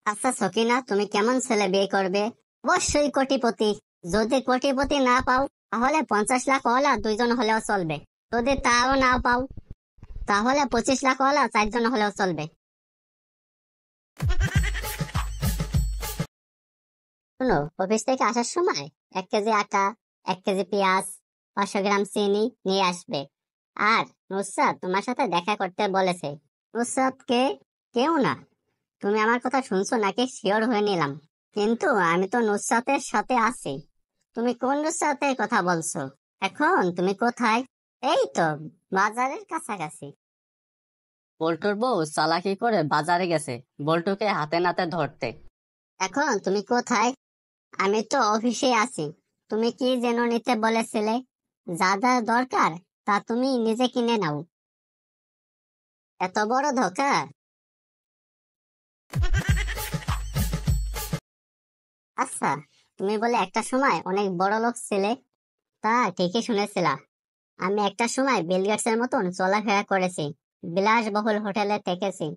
আচ্ছা সকিনা, তুমি কেমন ছেলে বিয়ে করবে? অবশ্যই কোটিপতি। যদি কোটিপতি না পাও তাহলে 50 লাখ ওয়ালা দুইজন হলেও চলবে। যদি তাও না পাও তাহলে 25 লাখ ওয়ালা 4জন হলেও চলবে। শুনো, অফিস থেকে আসার সময় 1 কেজি আটা, 1 কেজি পেঁয়াজ, 500 গ্রাম চিনি নিয়ে আসবে। আর নুসরাত তোমার সাথে দেখা করতে বলেছে। নুসরাত কে? কেউ না। তুমি আমার কথা শুনছো নাকি শিওর হয়ে নিলাম। কিন্তু আমি তো নুসরাতের সাথে আছি। তুমি কোন নুসরাতের কথা বলছো? এখন তুমি কোথায়? এই তো বাজারের কাছাকাছি। বল্টুর বউ চালাকি করে বাজারে গেছে বল্টুকে হাতে নাতে ধরতে। এখন তুমি কোথায়? আমি তো অফিসে আছি। তুমি কি যেন নিতে বলেছিলে? যা যা দরকার তা তুমি নিজে কিনে নাও। এত বড় ধোঁকা! আচ্ছা, তুমি বলে একটা সময় অনেক বড় লোক ছিলে। তা ঠিকই শুনেছিলা। আমি একটা সময় বিল গেটসের মতন চলাফেরা করেছি, বিলাসবহুল হোটেলে থেকেছি,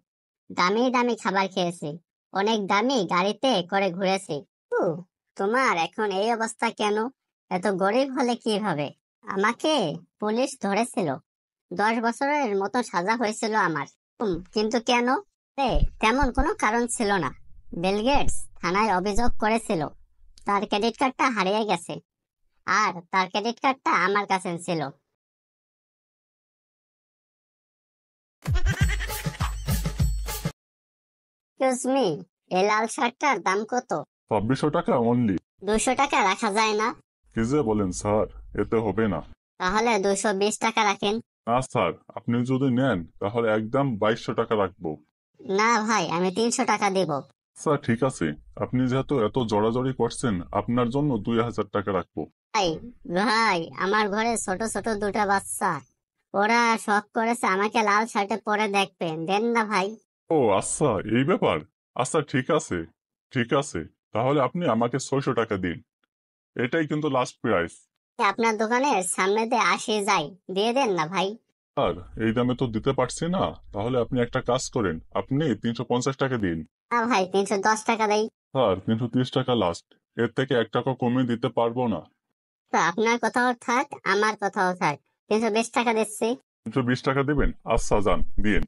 দামি দামি খাবার খেয়েছি, অনেক দামি গাড়িতে করে ঘুরেছি। উ, তোমার এখন এই অবস্থা কেন? এত গরিব হলে কিভাবে? আমাকে পুলিশ ধরেছিল। 10 বছরের মতো সাজা হয়েছিল আমার। কিন্তু কেন? তেমন কোনো কারণ ছিল না। বিল গেটস থানায় অভিযোগ করেছিল তার ক্রেডিট কার্ডটা হারিয়ে গেছে, আর তার ক্রেডিট কার্ডটা আমার কাছে ছিল। এক্সকিউজ মি, এই লাল শার্টটার দাম কত? 2600 টাকা অনলি। 200 টাকা রাখা যায় না? কি যে বলেন স্যার, এতে হবে না। তাহলে 220 টাকা রাখেন। না স্যার, আপনি যদি নেন তাহলে একদম 2200 টাকা রাখবো। না ভাই, আমি 300 টাকা দেব। স্যার ঠিক আছে, আপনি যেহেতু এত জড়াজড়ি করছেন আপনার জন্য 2000 টাকা রাখবো। ভাই, ভাই, আমার ঘরে ছোট ছোট দুটো বাচ্চা, ওরা শখ করেছে আমাকে লাল শার্টে পরে দেখবে, দেন না ভাই। ও আচ্ছা, এই ব্যাপার। আচ্ছা ঠিক আছে, ঠিক আছে, তাহলে আপনি আমাকে 600 টাকা দিন। এটাই কিন্তু লাস্ট প্রাইস। আপনার দোকানের সামনে দিয়ে আসে যাই, দিয়ে দেন না ভাই। স্যার এই দামে তো দিতে পারছি না, তাহলে আপনি একটা কাজ করেন, আপনি 350 টাকা দিন। না ভাই, 310 টাকা দেই। স্যার 330 টাকা লাস্ট, এর থেকে 1 টাকা কমে দিতে পারবো না। তো আপনার কথাও থাক, আমার কথাও থাক, 320 টাকা দিচ্ছি। 320 টাকা দেবেন? আচ্ছা যান, দিন।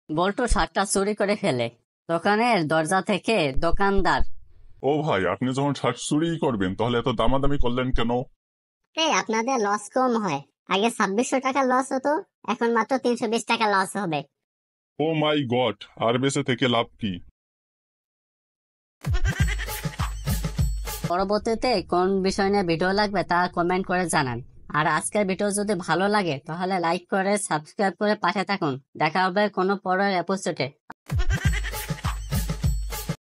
বল্টু শার্টটা চুরি করে ফেলে দোকানের দরজা থেকে। দোকানদার: ও ভাই, আপনি যখন শার্ট চুরিই করবেন তাহলে এত দামাদামি করলেন কেন? আপনাদের লস কম হয়। আগে 2600 টাকা লস হতো, এখন মাত্র 320 টাকা লস হবে। ও মাই গড, আর বেঁচে থেকে লাভ কি? পরবর্তীতে কোন বিষয় নিয়ে ভিডিও লাগবে তা কমেন্ট করে জানান। আর আজকের ভিডিও যদি ভালো লাগে তাহলে লাইক করে সাবস্ক্রাইব করে পাশে থাকুন। দেখা হবে কোনো পরের এপিসোডে।